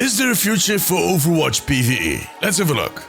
Is there a future for Overwatch PvE? Let's have a look.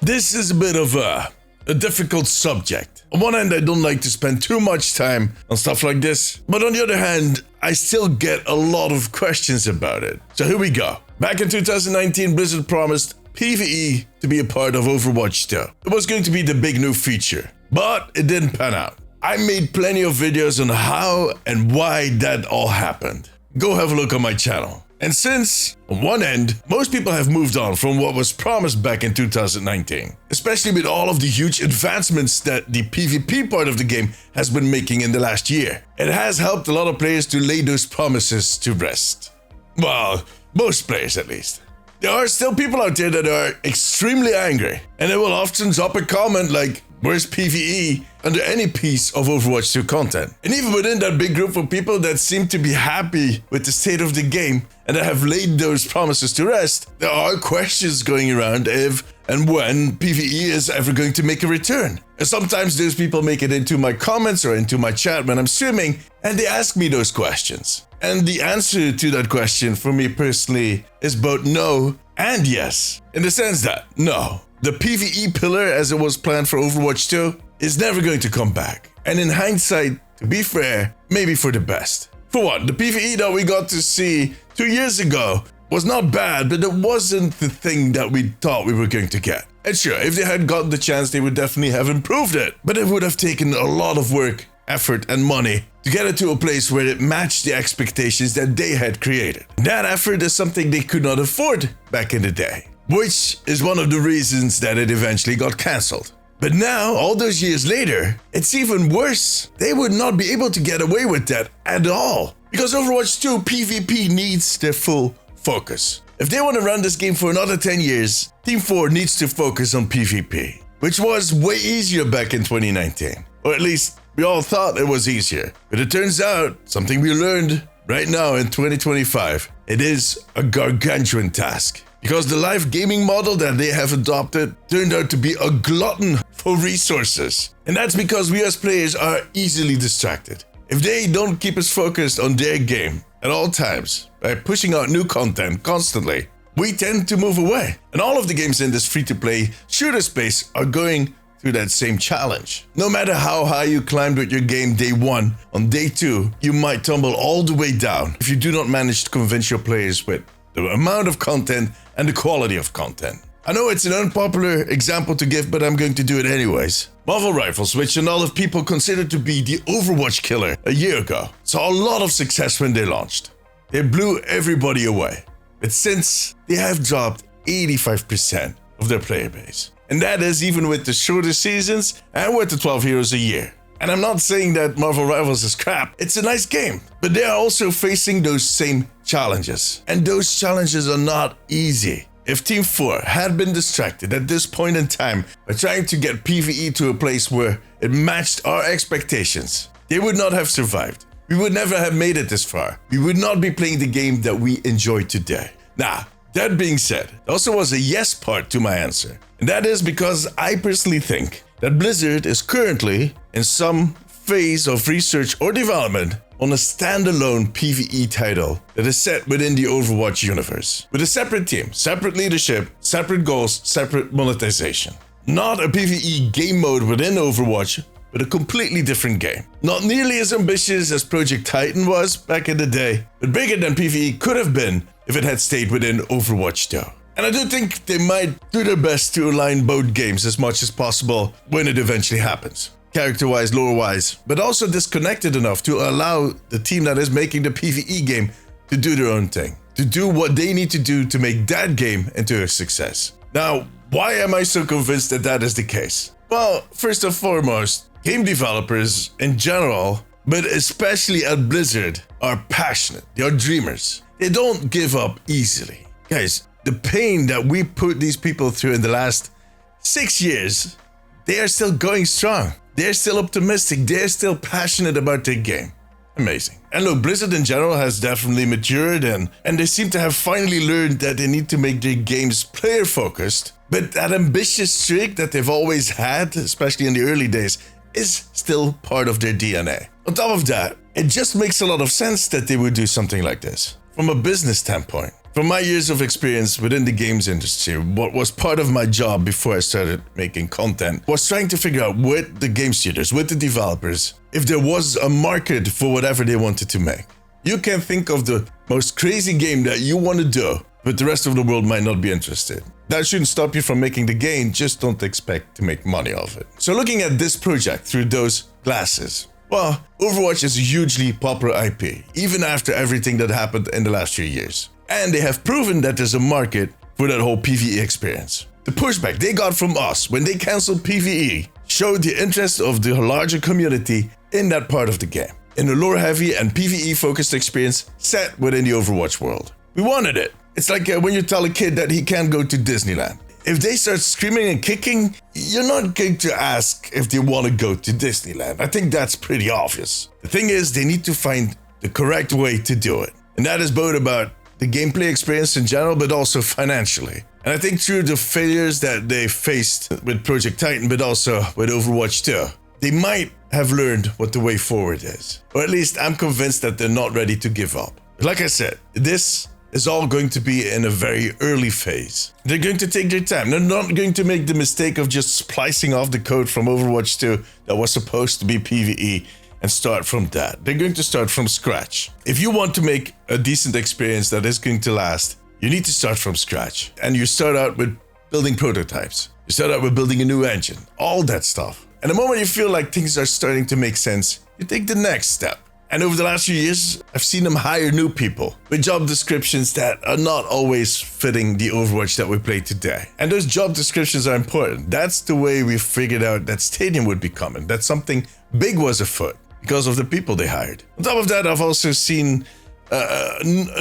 This is a bit of a difficult subject. On one hand, I don't like to spend too much time on stuff like this, but on the other hand, I still get a lot of questions about it. So here we go. Back in 2019, Blizzard promised PvE to be a part of Overwatch 2. It was going to be the big new feature, but it didn't pan out. I made plenty of videos on how and why that all happened. Go have a look on my channel. And since, on one end, most people have moved on from what was promised back in 2019, especially with all of the huge advancements that the PvP part of the game has been making in the last year, it has helped a lot of players to lay those promises to rest. Well, most players at least. There are still people out there that are extremely angry, and they will often drop a comment like, "Where's PvE?" under any piece of Overwatch 2 content. And even within that big group of people that seem to be happy with the state of the game and that have laid those promises to rest, there are questions going around if and when PvE is ever going to make a return. And sometimes those people make it into my comments or into my chat when I'm streaming, and they ask me those questions. And the answer to that question for me personally is both no and yes, in the sense that no, the PvE pillar as it was planned for Overwatch 2 is never going to come back. And in hindsight, to be fair, maybe for the best. For one, the PvE that we got to see 2 years ago was not bad, but it wasn't the thing that we thought we were going to get. And sure, if they had gotten the chance, they would definitely have improved it. But it would have taken a lot of work, effort, and money to get it to a place where it matched the expectations that they had created. That effort is something they could not afford back in the day, which is one of the reasons that it eventually got cancelled. But now, all those years later, it's even worse. They would not be able to get away with that at all. Because Overwatch 2 PvP needs their full focus. If they want to run this game for another 10 years, Team 4 needs to focus on PvP, which was way easier back in 2019. Or at least, we all thought it was easier. But it turns out, something we learned right now in 2025, it is a gargantuan task. Because the live gaming model that they have adopted turned out to be a glutton for resources. And that's because we as players are easily distracted. If they don't keep us focused on their game at all times by pushing out new content constantly, we tend to move away. And all of the games in this free-to-play shooter space are going through that same challenge. No matter how high you climbed with your game day 1, on day 2, you might tumble all the way down if you do not manage to convince your players with the amount of content and the quality of content. I know it's an unpopular example to give, but I'm going to do it anyways. Marvel Rifles, which a lot of people consider to be the Overwatch killer a year ago, saw a lot of success when they launched. They blew everybody away. But since, they have dropped 85% of their player base. And that is even with the shorter seasons and with the 12 heroes a year. And I'm not saying that Marvel Rivals is crap, it's a nice game, but they are also facing those same challenges. And those challenges are not easy. If Team 4 had been distracted at this point in time by trying to get PvE to a place where it matched our expectations, they would not have survived. We would never have made it this far. We would not be playing the game that we enjoy today. Now, that being said, there also was a yes part to my answer. And that is because I personally think that Blizzard is currently in some phase of research or development on a standalone PvE title that is set within the Overwatch universe. With a separate team, separate leadership, separate goals, separate monetization. Not a PvE game mode within Overwatch, but a completely different game. Not nearly as ambitious as Project Titan was back in the day, but bigger than PvE could have been if it had stayed within Overwatch 2. And I do think they might do their best to align both games as much as possible when it eventually happens. Character-wise, lore-wise, but also disconnected enough to allow the team that is making the PvE game to do their own thing. To do what they need to do to make that game into a success. Now, why am I so convinced that that is the case? Well, first and foremost, game developers in general, but especially at Blizzard, are passionate. They are dreamers. They don't give up easily. Guys, the pain that we put these people through in the last 6 years, they are still going strong. They're still optimistic. They're still passionate about their game. Amazing. And look, Blizzard in general has definitely matured and they seem to have finally learned that they need to make their games player focused. But that ambitious streak that they've always had, especially in the early days, is still part of their DNA. On top of that, it just makes a lot of sense that they would do something like this. From a business standpoint, From my years of experience within the games industry, what was part of my job before I started making content was trying to figure out with the game studios, with the developers, if there was a market for whatever they wanted to make. You can think of the most crazy game that you want to do, but the rest of the world might not be interested. That shouldn't stop you from making the game, just don't expect to make money off it. So looking at this project through those glasses, well, Overwatch is a hugely popular IP, even after everything that happened in the last few years. And they have proven that there's a market for that whole PvE experience. The pushback they got from us when they canceled PvE showed the interest of the larger community in that part of the game, in a lore-heavy and PvE-focused experience set within the Overwatch world. We wanted it. It's like when you tell a kid that he can't go to Disneyland. If they start screaming and kicking, you're not going to ask if they want to go to Disneyland. I think that's pretty obvious. The thing is, they need to find the correct way to do it. And that is both about the gameplay experience in general, but also financially. And I think through the failures that they faced with Project Titan, but also with Overwatch 2, they might have learned what the way forward is. Or at least I'm convinced that they're not ready to give up. But like I said, this is all going to be in a very early phase. They're going to take their time. They're not going to make the mistake of just splicing off the code from Overwatch 2 that was supposed to be PvE and start from that. They're going to start from scratch. If you want to make a decent experience that is going to last, you need to start from scratch. And you start out with building prototypes. You start out with building a new engine, all that stuff. And the moment you feel like things are starting to make sense, you take the next step. And over the last few years, I've seen them hire new people with job descriptions that are not always fitting the Overwatch that we play today. And those job descriptions are important. That's the way we figured out that Stadium would be coming, that something big was afoot because of the people they hired. On top of that, I've also seen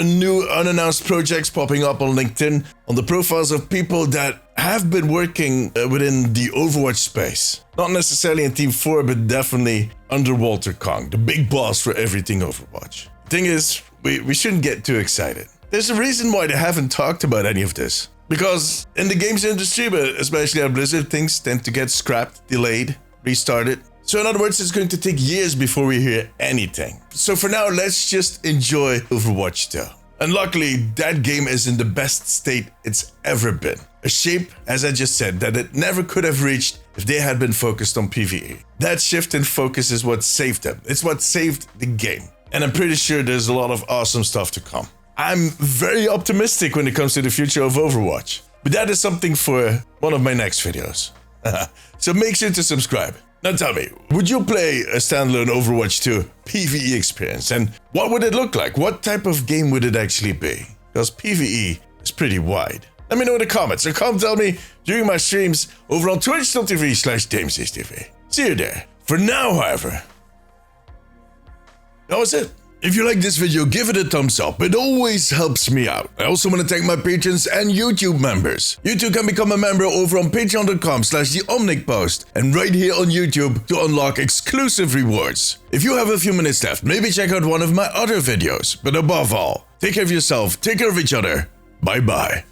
new unannounced projects popping up on LinkedIn on the profiles of people that have been working within the Overwatch space. Not necessarily in Team 4, but definitely under Walter Kong, the big boss for everything Overwatch. The thing is, we shouldn't get too excited. There's a reason why they haven't talked about any of this. Because in the games industry, but especially at Blizzard, things tend to get scrapped, delayed, restarted. So in other words, it's going to take years before we hear anything. So for now, let's just enjoy Overwatch 2. And luckily, that game is in the best state it's ever been. A shape, as I just said, that it never could have reached if they had been focused on PvE. That shift in focus is what saved them. It's what saved the game. And I'm pretty sure there's a lot of awesome stuff to come. I'm very optimistic when it comes to the future of Overwatch. But that is something for one of my next videos. So make sure to subscribe. Now tell me, would you play a standalone Overwatch 2 PvE experience? And what would it look like? What type of game would it actually be? Because PvE is pretty wide. Let me know in the comments, or come tell me during my streams over on twitch.tv/Deemzies. See you there. For now, however, that was it. If you like this video, give it a thumbs up. It always helps me out. I also want to thank my patrons and YouTube members. You too can become a member over on patreon.com/theomnicpost and right here on YouTube to unlock exclusive rewards. If you have a few minutes left, maybe check out one of my other videos. But above all, take care of yourself, take care of each other. Bye bye.